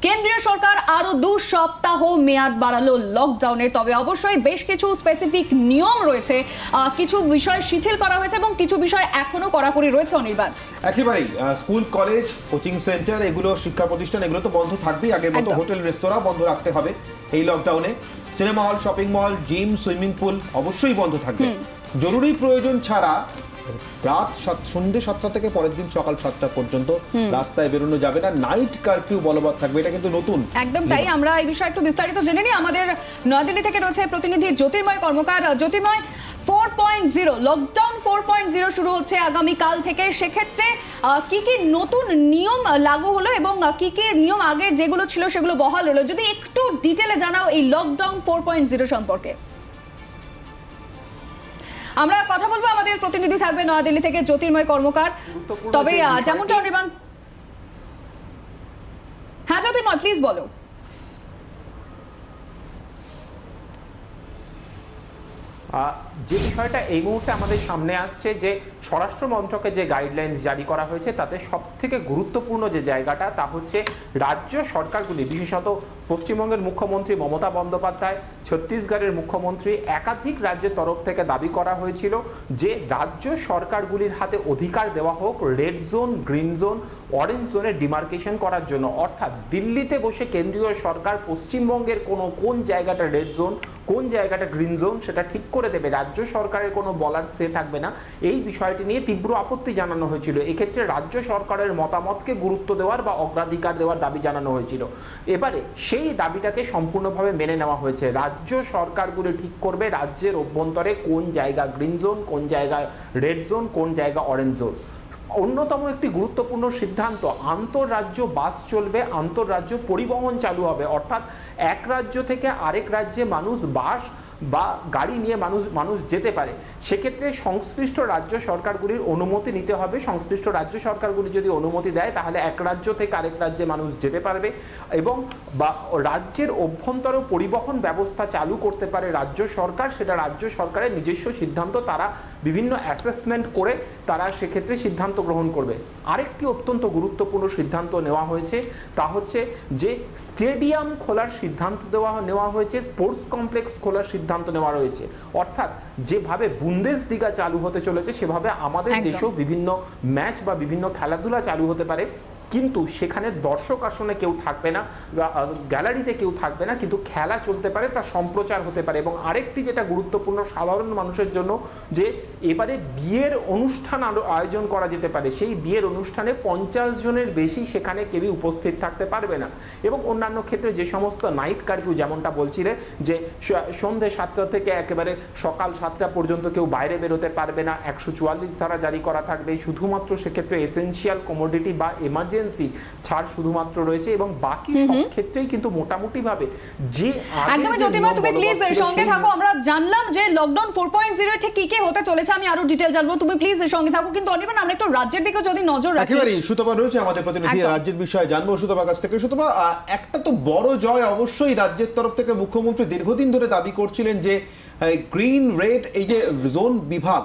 কেন্দ্রীয় সরকার আরো 2 সপ্তাহ মেয়াদ বাড়ালো লকডাউনের। তবে অবশ্যই বেশ কিছু স্পেসিফিক নিয়ম রয়েছে, কিছু বিষয় শিথিল করা হয়েছে এবং কিছু বিষয় এখনো কড়াকড়ি রয়েছে। অনির্বাণ, একেবারেই স্কুল, কলেজ, কোচিং সেন্টার, এগুলো শিক্ষা প্রতিষ্ঠান এগুলো তো বন্ধ থাকবেই। আগের মতো হোটেল, রেস্তোরাঁ বন্ধ রাখতে হবে এই লকডাউনে। Cinema hall, shopping mall, gym, swimming pool অবশ্যই বন্ধ থাকবে। জরুরি প্রয়োজন ছাড়া রাত সন্ধ্যে 7টা থেকে পরের দিন সকাল 7টা পর্যন্ত রাস্তায় বেরোনো যাবে না। নাইট কারফিউ বলবৎ থাকবে, এটা কিন্তু নতুন। একদম তাই। আমরা এই বিষয়ে একটু বিস্তারিত জেনে নিই। আমাদের নয়াদিল্লি থেকে রয়েছে প্রতিনিধি জ্যোতির্ময় কর্মকার। জ্যোতির্ময়, 4.0 লকডাউন 4.0 শুরু হচ্ছে আগামী কাল থেকে। সেক্ষেত্রে কি কি নতুন নিয়ম লাগু হলো এবং কি কি নিয়ম আগে যেগুলো ছিল সেগুলো বহাল হলো, যদি একটু ডিটেলে জানাও এই লকডাউন 4.0 সম্পর্কে। আমরা কথা বলবো, আমাদের প্রতিনিধি থাকবে নয়াদিল্লি থেকে জ্যোতির্ময় কর্মকার। তবে যেমনটা অনির্বাণ, হ্যাঁ জ্যোতির্ময় প্লিজ বলো। যে বিষয়টা এই মুহূর্তে আমাদের সামনে আসছে, যে স্বরাষ্ট্র মন্ত্রকের যে গাইডলাইন্স জারি করা হয়েছে তাতে সবথেকে গুরুত্বপূর্ণ যে জায়গাটা তা হচ্ছে রাজ্য সরকারগুলি, বিশেষত পশ্চিমবঙ্গের মুখ্যমন্ত্রী মমতা বন্দ্যোপাধ্যায়, ছত্তিশগড়ের মুখ্যমন্ত্রী, একাধিক রাজ্যের তরফ থেকে দাবি করা হয়েছিল যে রাজ্য সরকারগুলির হাতে অধিকার দেওয়া হোক red zone, green zone, orange জোনের ডিমার্কেশন করার জন্য। অর্থাৎ দিল্লিতে বসে কেন্দ্রীয় সরকার পশ্চিমবঙ্গের কোন জায়গাটা রেড জোন, কোন জায়গাটা গ্রিন জোন সেটা ঠিক করে দেবে। রাজ্য সরকারের কোনো বলার সে থাকবে না। এই বিষয়টি নিয়ে তীব্র আপত্তি জানানো হয়েছিল। এক্ষেত্রে রাজ্য সরকারের মতামতকে গুরুত্ব দেওয়ার বা অগ্রাধিকার দেওয়ার দাবি জানানো হয়েছিল। এবারে সেই দাবিটাকে সম্পূর্ণভাবে মেনে নেওয়া হয়েছে। রাজ্য সরকারগুলি ঠিক করবে রাজ্যের অভ্যন্তরে কোন জায়গা গ্রিন জোন, কোন জায়গা রেড জোন, কোন জায়গা অরেঞ্জ জোন। অন্যতম একটি গুরুত্বপূর্ণ সিদ্ধান্ত, আন্তঃরাজ্য বাস চলবে, আন্তঃরাজ্য পরিবহন চালু হবে। অর্থাৎ এক রাজ্য থেকে আরেক রাজ্যে মানুষ বাস বা গাড়ি নিয়ে মানুষ যেতে পারে। সেক্ষেত্রে সংশ্লিষ্ট রাজ্য সরকারগুলির অনুমতি নিতে হবে। সংশ্লিষ্ট রাজ্য সরকারগুলি যদি অনুমতি দেয় তাহলে এক রাজ্য থেকে আরেক রাজ্যে মানুষ যেতে পারবে এবং বা রাজ্যের অভ্যন্তরে পরিবহন ব্যবস্থা চালু করতে পারে রাজ্য সরকার। সেটা রাজ্য সরকারের নিজস্ব সিদ্ধান্ত, তারা বিভিন্ন অ্যাসেসমেন্ট করে তারা সেক্ষেত্রে সিদ্ধান্ত গ্রহণ করবে। আরেকটি অত্যন্ত গুরুত্বপূর্ণ সিদ্ধান্ত নেওয়া হয়েছে, তা হচ্ছে যে স্টেডিয়াম খোলার সিদ্ধান্ত নেওয়া হয়েছে, স্পোর্টস কমপ্লেক্স খোলার সিদ্ধান্ত নেওয়া রয়েছে। অর্থাৎ যেভাবে বুন্দেসলিগা চালু হতে চলেছে সেভাবে আমাদের দেশেও বিভিন্ন ম্যাচ বা বিভিন্ন খেলাধুলা চালু হতে পারে, কিন্তু সেখানে দর্শক আসনে কেউ থাকবে না, গ্যালারিতে কেউ থাকবে না, কিন্তু খেলা চলতে পারে, তা সম্প্রচার হতে পারে। এবং আরেকটি যেটা গুরুত্বপূর্ণ সাধারণ মানুষের জন্য, যে এবারে বিয়ের অনুষ্ঠান আয়োজন করা যেতে পারে। সেই বিয়ের অনুষ্ঠানে 50 জনের বেশি সেখানে কেউই উপস্থিত থাকতে পারবে না। এবং অন্যান্য ক্ষেত্রে যে সমস্ত নাইট কারফিউ, যেমনটা বলছিলে যে সন্ধ্যে 7টা থেকে একেবারে সকাল 7টা পর্যন্ত কেউ বাইরে বেরোতে পারবে না, 144 ধারা জারি করা থাকবে। শুধুমাত্র সেক্ষেত্রে এসেনশিয়াল কমোডিটি বা এমার্জেন্সি ছাড় শুধুমাত্র রয়েছে এবং বাকি সব ক্ষেত্রেই কিন্তু মোটামুটি ভাবে যে একদমই। জ্যোতির্ময় তুমি প্লিজ সঙ্গে থাকো। আমরা জানলাম যে লকডাউন 4.0 ঠিক কি কি হতে চলেছে, আমি আরো ডিটেইল জানবো, তুমি প্লিজ সঙ্গে থাকো। কিন্তু অনির্বাণ, আমরা একটু রাজ্যের দিকে যদি নজর রাখি। একেবারেই সুতপা রয়েছে আমাদের প্রতিনিধি, রাজ্যের বিষয়ে জানবো সুতপার কাছ থেকে। সুতপা, একটা তো বড় জয় অবশ্যই রাজ্যের তরফ থেকে। মুখ্যমন্ত্রী দীর্ঘদিন ধরে দাবি করছিলেন যে গ্রিন, রেড এই যে জোন বিভাগ,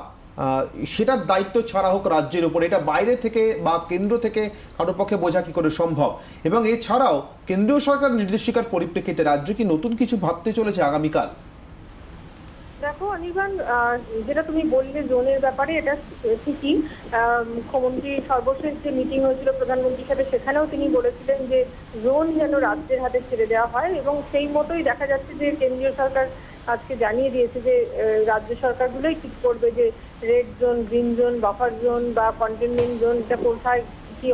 সেটার দায়িত্ব ছাড়া হোক রাজ্যের উপর। এটা বাইরে থেকে বা কেন্দ্র থেকে কারোর পক্ষে বোঝা কি করে সম্ভব? এবং এছাড়াও কেন্দ্রীয় সরকার নির্দেশিকার পরিপ্রেক্ষিতে রাজ্য কি নতুন কিছু ভাবতে চলেছে আগামীকাল? দেখো অনির্বাণ, যেটা তুমি বললে জোনের ব্যাপারে, এটা ঠিকই। মুখ্যমন্ত্রী সর্বশেষ যে মিটিং হয়েছিল প্রধানমন্ত্রীর সাথে, সেখানেও তিনি বলেছিলেন যে জোন যেন রাজ্যের হাতে ছেড়ে দেওয়া হয়। এবং সেই মতোই দেখা যাচ্ছে যে কেন্দ্রীয় সরকার আজকে জানিয়ে দিয়েছে যে রাজ্য সরকারগুলোই ঠিক করবে যে red zone, green zone, buffer zone বা কন্টেনমেন্ট জোন এটা কোথায় কি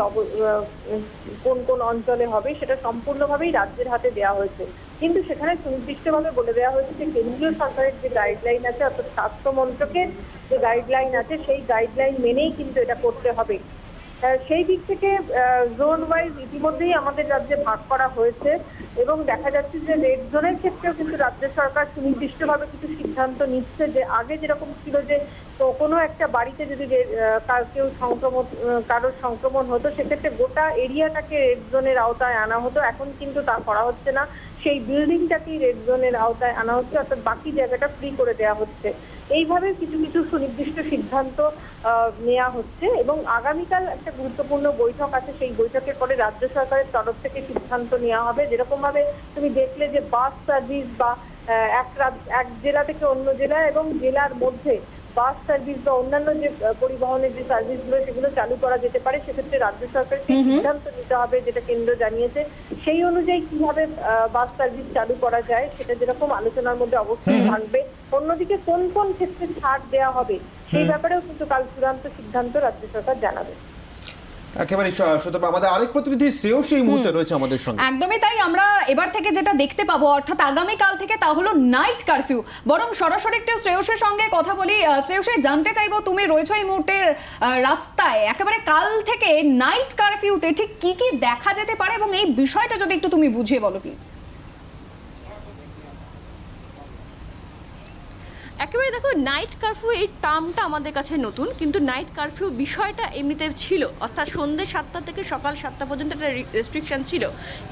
কোন কোন অঞ্চলে হবে, সেটা সম্পূর্ণভাবেই রাজ্যের হাতে দেওয়া হয়েছে। কিন্তু সেখানে সুনির্দিষ্টভাবে বলে দেওয়া হয়েছে যে কেন্দ্রীয় সরকারের যে গাইডলাইন আছে, অর্থাৎ স্বাস্থ্য মন্ত্রকের যে গাইডলাইন আছে, সেই গাইডলাইন মেনেই কিন্তু এটা করতে হবে। সেই দিক থেকে জোন ওয়াইজ ইতিমধ্যেই আমাদের রাজ্যে ভাগ করা হয়েছে এবং দেখা যাচ্ছে যে রেড জোনের ক্ষেত্রেও কিন্তু রাজ্য সরকার সুনির্দিষ্টভাবে কিছু সিদ্ধান্ত নিচ্ছে। যে আগে যেরকম ছিল যে কোনো একটা বাড়িতে যদি কারোর সংক্রমণ হতো, সেক্ষেত্রে গোটা এরিয়াটাকে রেড জোনের আওতায় আনা হতো। এখন কিন্তু তা করা হচ্ছে না, সেই বিল্ডিংটাকেই রেড জোনের আওতায় আনা হচ্ছে, অর্থাৎ বাকি জায়গাটা ফ্রি করে দেওয়া হচ্ছে। এইভাবে কিছু কিছু সুনির্দিষ্ট সিদ্ধান্ত নেওয়া হচ্ছে এবং আগামীকাল একটা গুরুত্বপূর্ণ বৈঠক আছে। সেই বৈঠকের পরে রাজ্য সরকারের তরফ থেকে সিদ্ধান্ত নেওয়া হবে। যেরকম ভাবে তুমি দেখলে যে বাস সার্ভিস বা এক জেলা থেকে অন্য জেলায় এবং জেলার মধ্যে বাস সার্ভিস বা অন্যান্য যে পরিবহনের যে সার্ভিসগুলো সেগুলো চালু করা যেতে পারে, সেক্ষেত্রে রাজ্য সরকারকে সিদ্ধান্ত নিতে হবে, যেটা কেন্দ্র জানিয়েছে। সেই অনুযায়ী কিভাবে বাস সার্ভিস চালু করা যায় সেটা যেরকম আলোচনার মধ্যে অবশ্যই থাকবে। অন্যদিকে কোন কোন ক্ষেত্রে ছাড় দেওয়া হবে সেই ব্যাপারেও কিন্তু কাল চূড়ান্ত সিদ্ধান্ত রাজ্য সরকার জানাবে। একেবারে সুতরাং আমাদের আরেক প্রতিনিধি শ্রেয়স এই মুহূর্তে রয়েছে আমাদের সঙ্গে। একদমই তাই, আমরা এবার থেকে যেটা দেখতে পাবো অর্থাৎ আগামীকাল থেকে তা হলো নাইট কারফিউ। বরং সরাসরি একটু শ্রেয়সের সঙ্গে কথা বলি। শ্রেয়সে, জানতে চাইবো তুমি রয়েছো এই মুহূর্তে রাস্তায়, একেবারে কাল থেকে নাইট কারফিউতে ঠিক কি কি দেখা যেতে পারে এবং এই বিষয়টা যদি একটু তুমি বুঝিয়ে বলো প্লিজ। একেবারে দেখো, নাইট কারফিউ এই টার্মটা আমাদের কাছে নতুন, কিন্তু নাইট কারফিউ বিষয়টা এমনিতে ছিল, অর্থাৎ সন্ধ্যে 7টা থেকে সকাল 7টা পর্যন্ত একটা রেস্ট্রিকশন ছিল।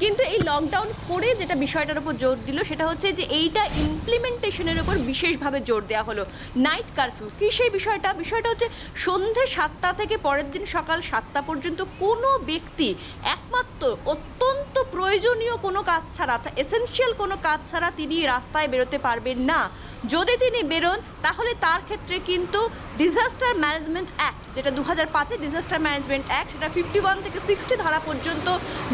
কিন্তু এই লকডাউন করে যেটা বিষয়টার উপর জোর দিল সেটা হচ্ছে যে এইটা ইমপ্লিমেন্টেশনের উপর বিশেষভাবে জোর দেওয়া হলো। নাইট কারফিউ কি সেই বিষয়টা হচ্ছে সন্ধ্যে 7টা থেকে পরের দিন সকাল 7টা পর্যন্ত কোনো ব্যক্তি একমাত্র অত্যন্ত প্রয়োজনীয় কোনো কাজ ছাড়া, এসেনশিয়াল কোনো কাজ ছাড়া তিনি রাস্তায় বেরোতে পারবেন না। যদি তিনি বেরোন তাহলে তার ক্ষেত্রে কিন্তু ডিজাস্টার ম্যানেজমেন্ট অ্যাক্ট, যেটা 2005-এর ডিজাস্টার ম্যানেজমেন্ট অ্যাক্ট, সেটা 51 থেকে 60 ধারা পর্যন্ত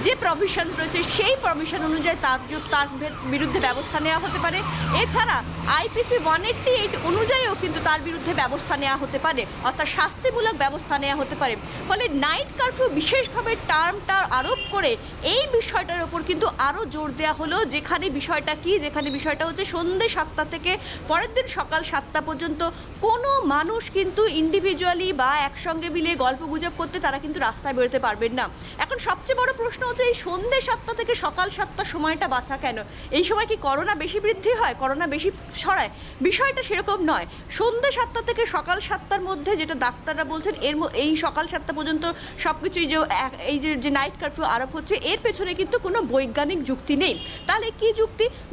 যে প্রভিশনস রয়েছে সেই প্রভিশন অনুযায়ী তার বিরুদ্ধে ব্যবস্থা নেওয়া হতে পারে। এছাড়া IPC 188 অনুযায়ীও কিন্তু তার বিরুদ্ধে ব্যবস্থা নেওয়া হতে পারে, অর্থাৎ শাস্তিমূলক ব্যবস্থা নেওয়া হতে পারে। ফলে নাইট কারফিউ বিশেষভাবে টার্মটা আরোপ করে এই বিষয়টার উপর কিন্তু আরও জোর দেওয়া হলো, যেখানে বিষয়টা হচ্ছে সন্ধ্যে 7টা থেকে পরের দিন সকাল 7টা পর্যন্ত কোনো মানুষ কিন্তু ইন্ডিভিজুয়ালি বা একসঙ্গে মিলে গল্প গুজব করতে তারা কিন্তু রাস্তায় বেরোতে পারবেন না। এখন সবচেয়ে বড় প্রশ্ন হচ্ছে এই সন্ধ্যে 7টা থেকে সকাল 7টা সময়টা বাছা কেন? এই সময় কি করোনা বেশি বৃদ্ধি হয়, করোনা বেশি ছড়ায়? বিষয়টা সেরকম নয়। সন্ধ্যে 7টা থেকে সকাল 7টার মধ্যে যেটা ডাক্তাররা বলছেন, এই সকাল 7টা পর্যন্ত সবকিছুই যে নাইট কারফিউ আরোপ হচ্ছে, এর পেছনে কিন্তু কোনো বৈজ্ঞানিক যুক্তি নেই। তাহলে কি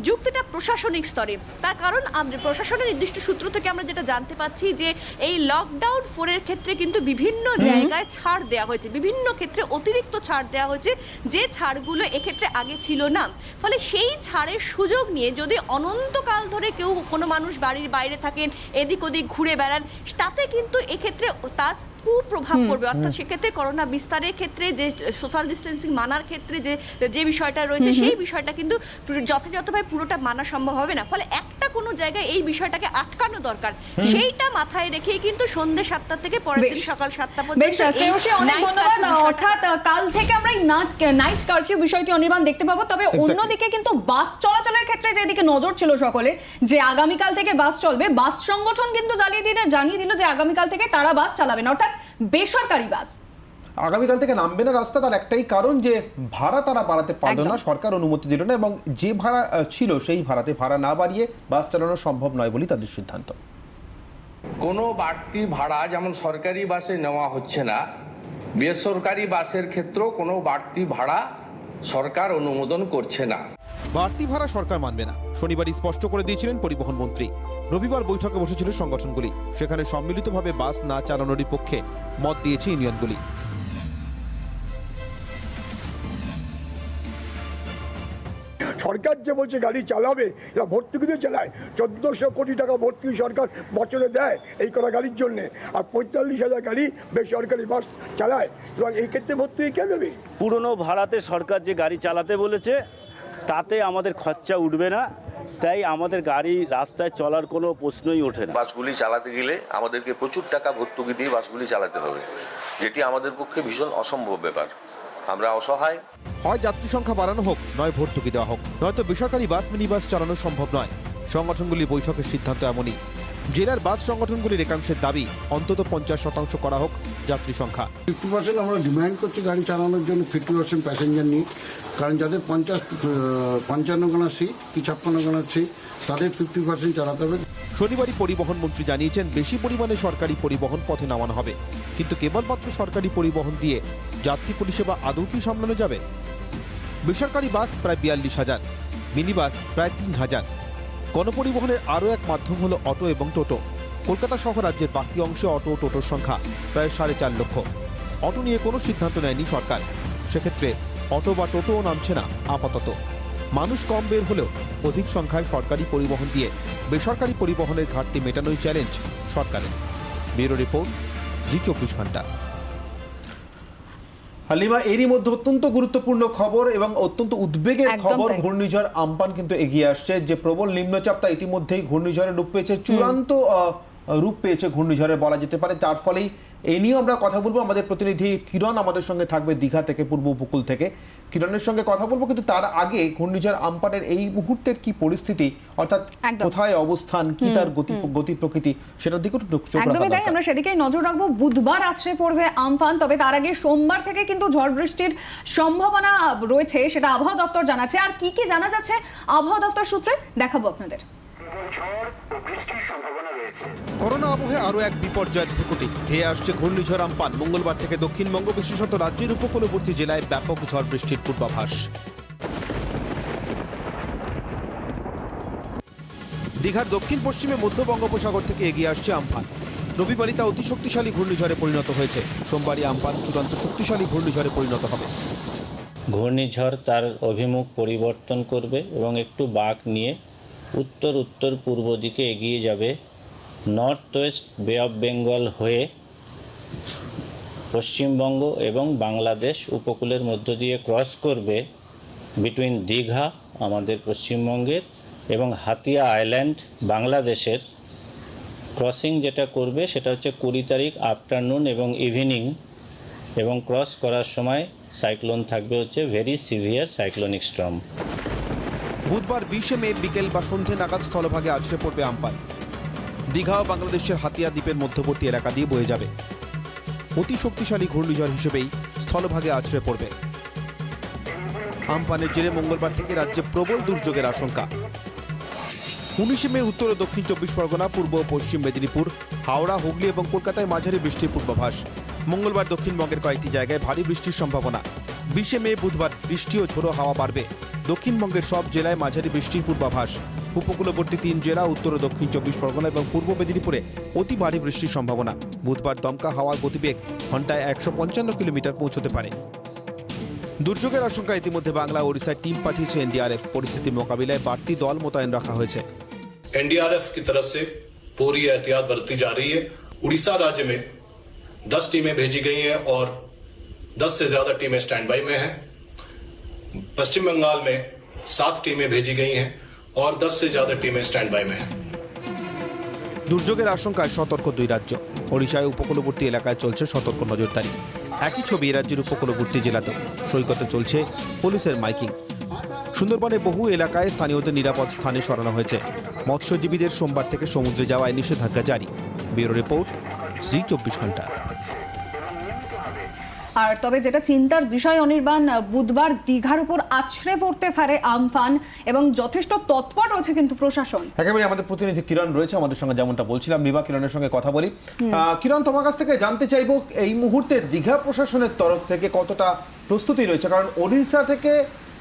যুক্তিটা প্রশাসনিক স্তরে। তার কারণ প্রশাসনের নির্দিষ্ট সূত্র থেকে আমরা যেটা জানতে পাচ্ছি যে এই লকডাউন 4-এর ক্ষেত্রে কিন্তু বিভিন্ন জায়গায় ছাড় দেওয়া হয়েছে, বিভিন্ন ক্ষেত্রে অতিরিক্ত ছাড় দেওয়া হয়েছে, যে ছাড়গুলো এক্ষেত্রে আগে ছিল না। ফলে সেই ছাড়ের সুযোগ নিয়ে যদি অনন্তকাল ধরে কোনো মানুষ বাড়ির বাইরে থাকেন, এদিক ওদিক ঘুরে বেড়ান, তাতে কিন্তু এক্ষেত্রে তার কুপ্রভাব পড়বে। অর্থাৎ সেক্ষেত্রে করোনা বিস্তারের ক্ষেত্রে যে সোশ্যাল ডিস্টেন্সিং মানার ক্ষেত্রে যে বিষয়টা রয়েছে সেই বিষয়টা কিন্তু যথাযথভাবে পুরোটা মানা সম্ভব হবে না। ফলে একটা কোনো জায়গায় এই বিষয়টাকে আটকানো দরকার, সেইটা মাথায় রেখেই কিন্তু সন্ধ্যে 7টা থেকে পরের দিন সকাল 7টা পর্যন্ত। অনেক ধন্যবাদ। অর্থাৎ কাল থেকে আমরা নাইট কারফিউ বিষয়টি অনির্বাণ দেখতে পাবো। তবে অন্যদিকে কিন্তু বাস চলাচলের ক্ষেত্রে যেদিকে নজর ছিল সকলের, যে আগামীকাল থেকে বাস চলবে, বাস সংগঠন কিন্তু জানিয়ে দিল যে আগামীকাল থেকে তারা বাস চালাবে না, অর্থাৎ বেসরকারি বাস আগামীকাল থেকে নামবে না রাস্তা। তার একটাই কারণ যে ভাড়া তারা বাড়াতে পারল না, সরকার অনুমতি দিল না, এবং যে ভাড়া ছিল সেই ভাড়া না বাড়িয়ে বাস চালানো সম্ভব নয় বলেই তাদের সিদ্ধান্ত। কোনো বাড়তি ভাড়া যেমন সরকারি বাসে নেওয়া হচ্ছে না, বেসরকারি বাসের ক্ষেত্রেও কোনো বাড়তি ভাড়া সরকার অনুমোদন করছে না। বাড়তি ভাড়া সরকার মানবে না, শনিবারই স্পষ্ট করে দিয়েছিলেন পরিবহন মন্ত্রী। রবিবার বৈঠকে বসেছিল সংগঠনগুলি, সেখানে সম্মিলিতভাবে বাস না চালানোরই পক্ষে মত দিয়েছে ইউনিয়নগুলি। সরকার যে বলছে গাড়ি চালাবে, এরা ভর্তুকিতে চালায়। 1400 কোটি টাকা ভর্তুকি সরকার বছরে দেয় এই করা গাড়ির জন্য, আর 45,000 গাড়ি বেসরকারি বাস চালায়, এবং এই ক্ষেত্রে ভর্তুকি কে দেবে? পুরনো ভাড়াতে সরকার যে গাড়ি চালাতে বলেছে তাতে আমাদের খরচা উঠবে না, তাই আমাদের গাড়ি রাস্তায় চলার কোনো প্রশ্নই ওঠে না। বাসগুলি চালাতে গেলে আমাদেরকে প্রচুর টাকা ভর্তুকি দিয়ে বাসগুলি চালাতে হবে, যেটি আমাদের পক্ষে ভীষণ অসম্ভব ব্যাপার। আমরা অসহায়। হয় যাত্রী সংখ্যা বাড়ানো হোক, নয় ভর্তুকি দেওয়া হোক, নয়তো বেসরকারি বাস মিনি বাস চালানো সম্ভব নয়। সংগঠনগুলির বৈঠকের সিদ্ধান্ত এমনই। জেলার বাস সংগঠনগুলির একাংশের দাবি অন্তত 50% করা হোক যাত্রী সংখ্যা। 50% আমরা ডিমান্ড করছি গাড়ি চালানোর জন্য, 50% প্যাসেঞ্জার নিয়ে। কারণ যাদের 55 খানা সিট কি 56 খানা সিট, তাদের 50% চালাতে হবে। শনিবারই পরিবহন মন্ত্রী জানিয়েছেন বেশি পরিমাণে সরকারি পরিবহন পথে নামানো হবে, কিন্তু কেবলমাত্র সরকারি পরিবহন দিয়ে যাত্রী পরিষেবা আদৌ কি সামলানো যাবে? বেসরকারি বাস প্রায় 42,000, মিনি বাস প্রায় 3,000। গণপরিবহনের আরও এক মাধ্যম হলো অটো এবং টোটো। কলকাতা সহ রাজ্যের বাকি অংশে অটো ও টোটোর সংখ্যা প্রায় 4.5 লক্ষ। অটো নিয়ে কোনো সিদ্ধান্ত নেয়নি সরকার, সেক্ষেত্রে অটো বা টোটোও নামছে না আপাতত। মানুষ কম বের হলেও অধিক সংখ্যায় সরকারি পরিবহন দিয়ে বেসরকারি পরিবহনের ঘাটতি মেটানোই চ্যালেঞ্জ সরকারের। ব্যুরো রিপোর্ট, জি 24 ঘন্টা। হালিমা, এরই মধ্যে অত্যন্ত গুরুত্বপূর্ণ খবর এবং অত্যন্ত উদ্বেগের খবর, ঘূর্ণিঝড় আমপান কিন্তু এগিয়ে আসছে। যে প্রবল নিম্নচাপটা ইতিমধ্যেই ঘূর্ণিঝড়ের রূপ পেয়েছে, চূড়ান্ত রূপ পেয়েছে ঘূর্ণিঝড়ে বলা যেতে পারে। তার ফলেই এই নিয়েও আমরা কথা বলবো। আমাদের প্রতিনিধি কিরণ আমাদের সঙ্গে থাকবে দীঘা থেকে, পূর্ব উপকূল থেকে। কিরণের সঙ্গে কথা বলবো, কিন্তু তার আগে ঘূর্ণিঝড় আমপানের এই মুহূর্তের কি পরিস্থিতি, অর্থাৎ কোথায় অবস্থান, কি তার গতি প্রকৃতি, সেটার দিকে একটু চোখ রাখা একদমই তাই, আমরা সেদিকেই নজর রাখবো। বুধবার আছড়ে পড়বে আমফান, তবে তার আগে সোমবার থেকে কিন্তু ঝড় বৃষ্টির সম্ভাবনা রয়েছে, সেটা আবহাওয়া দপ্তর জানাচ্ছে। আর কি কি জানা যাচ্ছে আবহাওয়া দপ্তর সূত্রে দেখাবো আপনাদের। করোনা আবহে আরো এক বিপর্যয়ের ভ্রুকুটি ধেয়ে আসছে ঘূর্ণিঝড় আমপান। মঙ্গলবার থেকে দক্ষিণবঙ্গ, বিশেষত রাজ্যের উপকূলবর্তী জেলায় ব্যাপক ঝড় বৃষ্টির পূর্বাভাস। দীঘার দক্ষিণ পশ্চিমে মধ্য বঙ্গোপসাগর থেকে এগিয়ে আসছে আমফান। রবিবারই তা অতি শক্তিশালী ঘূর্ণিঝড়ে পরিণত হয়েছে। সোমবারই আমফান চূড়ান্ত শক্তিশালী ঘূর্ণিঝড়ে পরিণত হবে। ঘূর্ণিঝড় তার অভিমুখ পরিবর্তন করবে এবং একটু বাঁক নিয়ে উত্তর উত্তর পূর্ব দিকে এগিয়ে যাবে। নর্থ ওয়েস্ট বে অফ বেঙ্গল হয়ে পশ্চিমবঙ্গ এবং বাংলাদেশ উপকূলের মধ্য দিয়ে ক্রস করবে বিটুইন দীঘা আমাদের পশ্চিমবঙ্গের এবং হাতিয়া আইল্যান্ড বাংলাদেশের। ক্রসিং যেটা করবে সেটা হচ্ছে 20 তারিখ আফটারনুন এবং ইভিনিং, এবং ক্রস করার সময় সাইক্লোন থাকবে হচ্ছে ভেরি সিভিয়ার সাইক্লোনিক স্টর্ম। বুধবার 20 মে বিকেল বা সন্ধে নাগাদ স্থলভাগে আছড়ে পড়বে আমপান। দীঘা ও বাংলাদেশের হাতিয়া দ্বীপের মধ্যবর্তী এলাকা দিয়ে বয়ে যাবে। অতি শক্তিশালী ঘূর্ণিঝড় হিসেবেই স্থলভাগে আছড়ে পড়বে। আমপানের জেরে মঙ্গলবার থেকে রাজ্যে প্রবল দুর্যোগের আশঙ্কা। 19 মে উত্তর ও দক্ষিণ 24 পরগনা, পূর্ব ও পশ্চিম মেদিনীপুর, হাওড়া, হুগলি এবং কলকাতায় মাঝারি বৃষ্টির পূর্বাভাস। মঙ্গলবার দক্ষিণবঙ্গের কয়েকটি জায়গায় ভারী বৃষ্টির সম্ভাবনা। 20 মে বুধবার বৃষ্টি ও ঝোড়ো হাওয়া বাড়বে। দক্ষিণবঙ্গের সব জেলায় মাঝারি বৃষ্টির পূর্বাভাস। উপকূলবর্তী 3 জেলা, উত্তর ও দক্ষিণ 24 পরগনা এবং পূর্ব মেদিনীপুরে অতি ভারী বৃষ্টির সম্ভাবনা। বুধবার দমকা হাওয়ার গতিবেগ ঘন্টায় 155 কিলোমিটার পৌঁছতে পারে। দুর্যোগের আশঙ্কা ইতিমধ্যে বাংলা ওড়িশায় টিম পাঠিয়েছে এনডিআরএফ। পরিস্থিতি মোকাবিলায় বাড়তি দল মোতায়েন রাখা হয়েছে। एनडीआरएफ की तरफ से पूरी एहतियात बरती जा रही है। उड़ीसा राज्य में 10 टीमें भेजी गई हैं और 10 से ज्यादा टीमें स्टैंड बाई में हैं। पश्चिम बंगाल में 7 टीमें भेजी गई हैं और 10 से ज्यादा टीमें स्टैंड बाई में हैं। দুর্যোগের আশঙ্কায় সতর্ক 2 রাজ্য। ওড়িশায় উপকূলবর্তী এলাকায় চলছে সতর্ক নজরদারি। একই ছবি রাজ্যের উপকূলবর্তী জেলাতেও। সৈকতে চলছে পুলিশের মাইকিং। সুন্দরবনে বহু এলাকায় স্থানীয়দের নিরাপদ স্থানে সরানো হয়েছে। মৎস্যজীবীদের সোমবার থেকে সমুদ্রে যাওয়ায় নিষেধাজ্ঞা জারি। ব্যুরো রিপোর্ট, জি 24 ঘন্টা। আর তবে যেটা চিন্তার বিষয় অনির্বাণ, বুধবার দীঘার উপর আছড়ে পড়তে পারে আমফান এবং যথেষ্ট তৎপর রয়েছে কিন্তু প্রশাসন। একেবারে আমাদের প্রতিনিধি কিরণ রয়েছে আমাদের সঙ্গে, যেমনটা বলছিলাম। নিবা, কিরণের সঙ্গে কথা বলি। কিরণ, তোমার কাছ থেকে জানতে চাইবো এই মুহূর্তে দীঘা প্রশাসনের তরফ থেকে কতটা প্রস্তুতি রয়েছে, কারণ ওড়িশা থেকে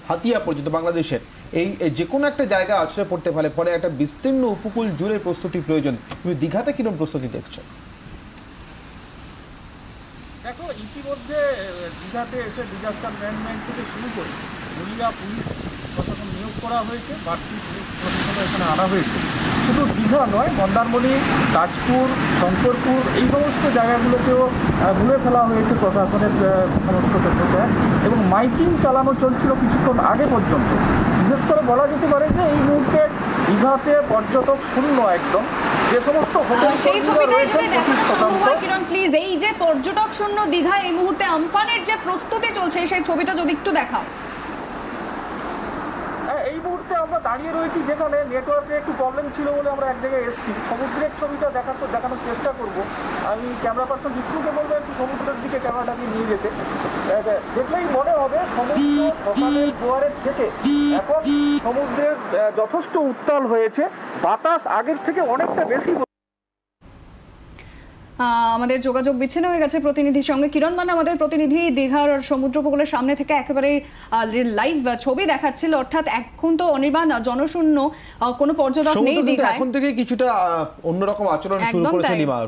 হাতিয়া পর্যন্ত বাংলাদেশের এই যে কোনো একটা জায়গা আছড়ে পড়তে পারে, ফলে একটা বিস্তীর্ণ উপকূল জুড়ে প্রস্তুতি প্রয়োজন। তুমি দীঘাতে কিরকম প্রস্তুতি দেখছো? দেখো, ইতিমধ্যে দীঘাতে এসে ডিজাস্টার ম্যানেজমেন্ট থেকে শুরু করে গড়িয়া পুলিশ প্রশাসন নিয়োগ করা হয়েছে, বাড়তি পুলিশ প্রশাসন এখানে আনা হয়েছে। শুধু দীঘা নয়, মন্দারমণি, তাজপুর, শঙ্করপুর এই সমস্ত জায়গাগুলোকেও ঘুরে ফেলা হয়েছে প্রশাসনের সমস্ত ক্ষেত্রে, এবং মাইকিং চালানো চলছিল কিছুক্ষণ আগে পর্যন্ত। বিশেষ করে বলা যেতে পারে যে এই মুহূর্তে দীঘাতে পর্যটক শূন্য একদম। যে সমস্ত সেই ছবিটাই যদি দেখা সম্ভব হয় কিরণ প্লিজ, এই যে পর্যটক শূন্য দীঘা এই মুহূর্তে আমফানের যে প্রস্তুতি চলছে সেই ছবিটা যদি একটু দেখাও। এই মুহূর্তে আমরা দাঁড়িয়ে রয়েছি যেখানে নেটওয়ার্কে একটু প্রবলেম ছিল বলে আমরা এক জায়গায় এসেছি। সমুদ্রের ছবিটা দেখানোর চেষ্টা করব। আমি ক্যামেরা পার্সন বিষ্ণুকে বলবো একটু সমুদ্রের দিকে ক্যামেরাটাকে নিয়ে যেতে। দেখলেই মনে হবে সমুদ্র সকালের জোয়ারের থেকে এখন সমুদ্রের যথেষ্ট উত্তাল হয়েছে। বাতাস আগের থেকে অনেকটা বেশি। আমাদের যোগাযোগ বিচ্ছিন্ন হয়ে গেছে প্রতিনিধির সঙ্গে। কিরণ মানে আমাদের প্রতিনিধি দীঘার সমুদ্র উপকূলের সামনে থেকে একেবারে লাইভ ছবি দেখাচ্ছিল, অর্থাৎ এখন তো অনির্বাণ জনশূন্য, কোনো পর্যটক নেই দীঘায়। এখন থেকে কিছুটা অন্যরকম আচরণ শুরু করেছে লিমা।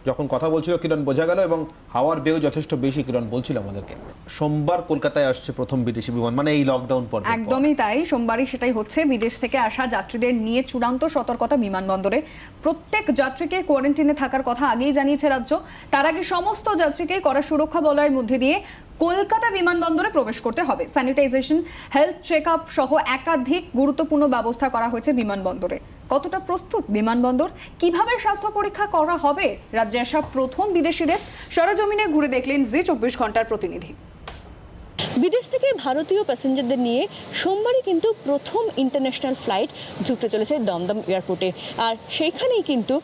যখন কথা বলছিল কিরণ বোঝা গেল, এবং হাওয়ার বেগ যথেষ্ট বেশি, কিরণ বলছিল আমাদেরকে। সোমবার কলকাতায় আসছে প্রথম বিদেশি বিমান, মানে এই লকডাউন পর। একদমই তাই, সোমবারই সেটাই হচ্ছে। বিদেশ থেকে আসা যাত্রীদের নিয়ে চূড়ান্ত সতর্কতা বিমানবন্দরে। প্রত্যেক যাত্রীকে কোয়ারেন্টাইনে থাকার কথা আগেই জানিয়েছে রাজ্য। তার আগে সমস্ত যাত্রীকে কড়া সুরক্ষা বলয়ের মধ্যে দিয়ে কলকাতা বিমানবন্দরে প্রবেশ করতে হবে। স্যানিটাইজেশন, হেলথ চেকআপ সহ একাধিক গুরুত্বপূর্ণ ব্যবস্থা করা হয়েছে বিমানবন্দরে। কতটা প্রস্তুত বিমানবন্দর, কিভাবে স্বাস্থ্য পরীক্ষা করা হবে রাজ্যে আসা প্রথম বিদেশিদের, সরেজমিনে ঘুরে দেখলেন জি 24 ঘন্টার প্রতিনিধি। বিদেশ থেকে ভারতীয় প্যাসেঞ্জারদের নিয়ে সোমবারই কিন্তু প্রথম ইন্টারন্যাশনাল ফ্লাইট ঢুকতে চলেছে দমদম এয়ারপোর্টে। আর সেইখানেই কিন্তু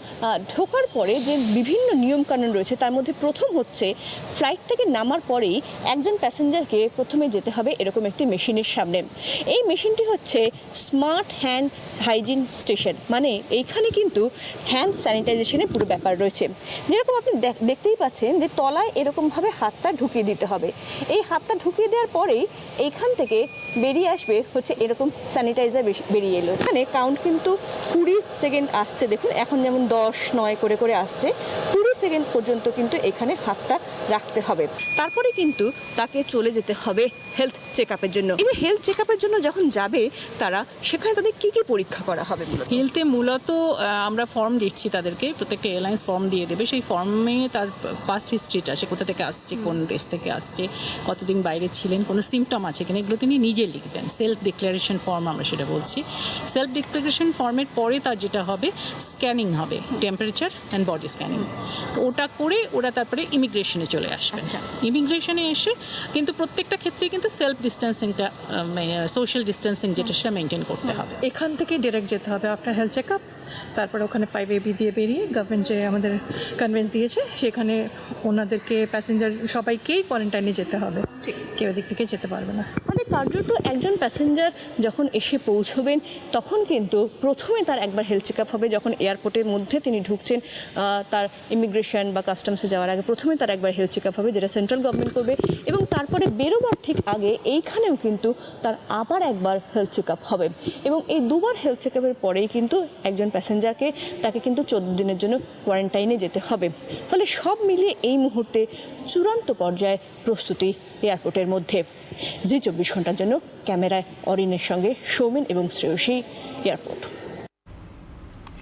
ঢোকার পরে যে বিভিন্ন নিয়মকানুন রয়েছে তার মধ্যে প্রথম হচ্ছে ফ্লাইট থেকে নামার পরেই একজন প্যাসেঞ্জারকে প্রথমে যেতে হবে এরকম একটি মেশিনের সামনে। এই মেশিনটি হচ্ছে স্মার্ট হ্যান্ড হাইজিন স্টেশন, মানে এইখানে কিন্তু হ্যান্ড স্যানিটাইজেশনের পুরো ব্যাপার রয়েছে। যেরকম আপনি দেখতেই পাচ্ছেন যে তলায় এরকমভাবে হাতটা ঢুকিয়ে দিতে হবে। এই হাতটা ঢুকিয়ে দেওয়ার পরেই এইখান থেকে বেরিয়ে আসবে হচ্ছে এরকম স্যানিটাইজার বেরিয়ে এলো। এখানে কাউন্ট কিন্তু 20 সেকেন্ড আসছে। দেখুন এখন যেমন 10, 9 করে করে আসছে, 20 সেকেন্ড পর্যন্ত কিন্তু এখানে হাতটা রাখতে হবে। তারপরে কিন্তু তাকে চলে যেতে হবে হেলথ চেকআপের জন্য। এই যে হেলথ চেকআপের জন্য যখন যাবে তারা, সেখানে তাদের কি কি পরীক্ষা করা হবে? হেলথে মূলত আমরা ফর্ম দিচ্ছি তাদেরকে, প্রত্যেকটা এয়ারলাইন্স ফর্ম দিয়ে দেবে। সেই ফর্মে তার পাস্ট হিস্ট্রিটা, সে কোথা থেকে আসছে, কোন দেশ থেকে আসছে, কতদিন বাইরে ছিলেন, কোনো সিমটম আছে কিনা, এগুলো তিনি নিজে লিখবেন। সেলফ ডিক্লারেশন ফর্ম আমরা সেটা বলছি। সেলফ ডিক্লারেশন ফর্মের পরে তার যেটা হবে স্ক্যানিং হবে, টেম্পারেচার অ্যান্ড বডি স্ক্যানিং। ওটা করে ওরা তারপরে ইমিগ্রেশনে চলে আসবেন। ইমিগ্রেশনে এসে কিন্তু প্রত্যেকটা ক্ষেত্রে কিন্তু সেলফ ডিস্টেন্সিংটা, সোশ্যাল ডিস্টেন্সিং যেটা, সেটা মেনটেন করতে হবে। এখান থেকে ডিরেক্ট যেতে হবে আফটার হেলথ চেক আপ। তারপরে ওখানে 5AB দিয়ে বেরিয়ে গভর্নমেন্ট যে আমাদের কনভেন্স দিয়েছে সেখানে ওনাদেরকে প্যাসেঞ্জার সবাইকেই কোয়ারেন্টাইনে যেতে হবে, কেউ এদিক থেকে যেতে পারবে না। মানে কার্যত একজন প্যাসেঞ্জার যখন এসে পৌঁছবেন তখন কিন্তু প্রথমে তার একবার হেলথ চেকআপ হবে। যখন এয়ারপোর্টের মধ্যে তিনি ঢুকছেন, তার ইমিগ্রেশন বা কাস্টমসে যাওয়ার আগে প্রথমে তার একবার হেলথ চেকআপ হবে, যেটা সেন্ট্রাল গভর্নমেন্ট করবে। এবং তারপরে বেরোবার ঠিক আগে এইখানেও কিন্তু তার আবার একবার হেলথ চেকআপ হবে। এবং এই দুবার হেলথ চেকআপের পরেই কিন্তু একজন প্যাসেঞ্জারকে তাকে কিন্তু 14 দিনের জন্য কোয়ারেন্টাইনে যেতে হবে। ফলে সব মিলিয়ে এই মুহূর্তে চূড়ান্ত পর্যায়ে প্রস্তুতি এয়ারপোর্টের মধ্যে। জি 24 ঘন্টার জন্য ক্যামেরায় অরিনের সঙ্গে সৌমেন এবং শ্রেয়সী, এয়ারপোর্ট।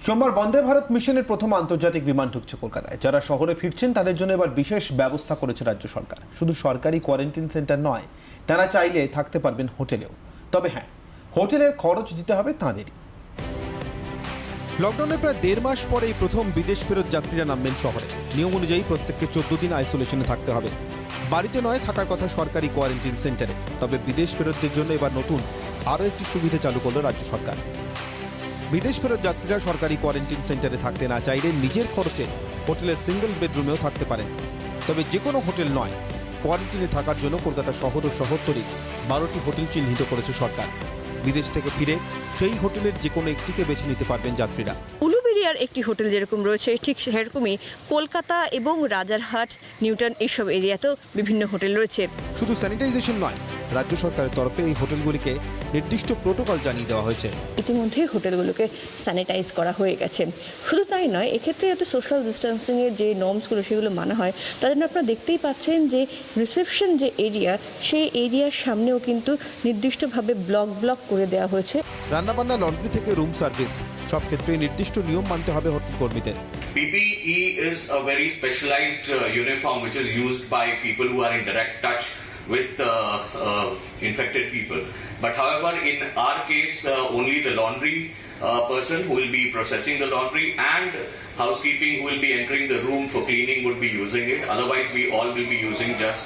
সোমবার বন্দে ভারত মিশনের প্রথম আন্তর্জাতিক বিমান ঢুকছে কলকাতায়। যারা শহরে ফিরছেন তাদের জন্য এবার বিশেষ ব্যবস্থা করেছে রাজ্য সরকার। শুধু সরকারি কোয়ারেন্টাইন সেন্টার নয়, তারা চাইলে থাকতে পারবেন হোটেলেও। তবে হ্যাঁ, হোটেলের খরচ দিতে হবে তাঁদেরই। লকডাউনের প্রায় 1.5 মাস পরেই প্রথম বিদেশ ফেরত যাত্রীরা নামবেন শহরে। নিয়ম অনুযায়ী প্রত্যেককে 14 দিন আইসোলেশনে থাকতে হবে। বাড়িতে নয়, থাকার কথা সরকারি কোয়ারেন্টাইন সেন্টারে। তবে বিদেশ ফেরতদের জন্য এবার নতুন আরও একটি সুবিধা চালু করল রাজ্য সরকার। বিদেশ ফেরত যাত্রীরা সরকারি কোয়ারেন্টাইন সেন্টারে থাকতে না চাইলে নিজের খরচে হোটেলের সিঙ্গেল বেডরুমেও থাকতে পারেন। তবে যে কোনো হোটেল নয়, কোয়ারেন্টাইনে থাকার জন্য কলকাতা শহর ও শহরতলি 12টি হোটেল চিহ্নিত করেছে সরকার। বিদেশ থেকে ফিরে সেই হোটেলের যে কোনো একটিকে বেছে নিতে পারবেন যাত্রীরা। উলুবেড়িয়ার একটি হোটেল যেরকম রয়েছে, ঠিক সেরকমই কলকাতা এবং রাজারহাট, নিউটাউন এইসব এরিয়াতেও বিভিন্ন হোটেল রয়েছে। শুধু স্যানিটাইজেশন নয়, রাজ্য সরকারের তরফে এই হোটেলগুলিকে নির্দিষ্ট প্রোটোকল জানিয়ে দেওয়া হয়েছে। ইতিমধ্যে হোটেলগুলোকে স্যানিটাইজ করা হয়ে গেছে। শুধু তাই নয়, এক্ষেত্রে যাতে সোশ্যাল ডিস্টেন্সিংয়ের যে নর্মসগুলো সেগুলো মানা হয়, তার জন্য আপনারা দেখতেই পাচ্ছেন যে রিসেপশন যে এরিয়া, সেই এরিয়ার সামনেও কিন্তু নির্দিষ্টভাবে ব্লক করে দেওয়া হয়েছে। রান্নাবান্না, লন্ড্রি থেকে রুম সার্ভিস, সব ক্ষেত্রে নির্দিষ্ট নিয়ম মানতে হবে হোটেল কর্মীদের। PPE is a very specialized uniform which is used by people who are in direct touch with infected people. But however, in our case, only the laundry person who will be processing the laundry and housekeeping who will be entering the room for cleaning would be using it. Otherwise, we all will be using just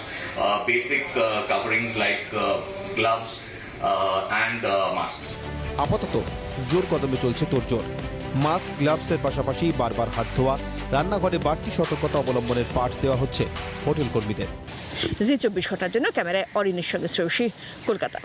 basic coverings like gloves and masks. আপাতত জোর কদমে চলছে তোড়জোড়। Mask, গ্লাভসের পাশাপাশি বারবার হাত ধোয়া, রান্নাঘরে বাড়তি সতর্কতা অবলম্বনের পাঠ দেওয়া হচ্ছে হোটেল কর্মীদের। জি 24 ঘন্টার জন্য ক্যামেরায় অরিনের সঙ্গে শ্রেয়সী, কলকাতা।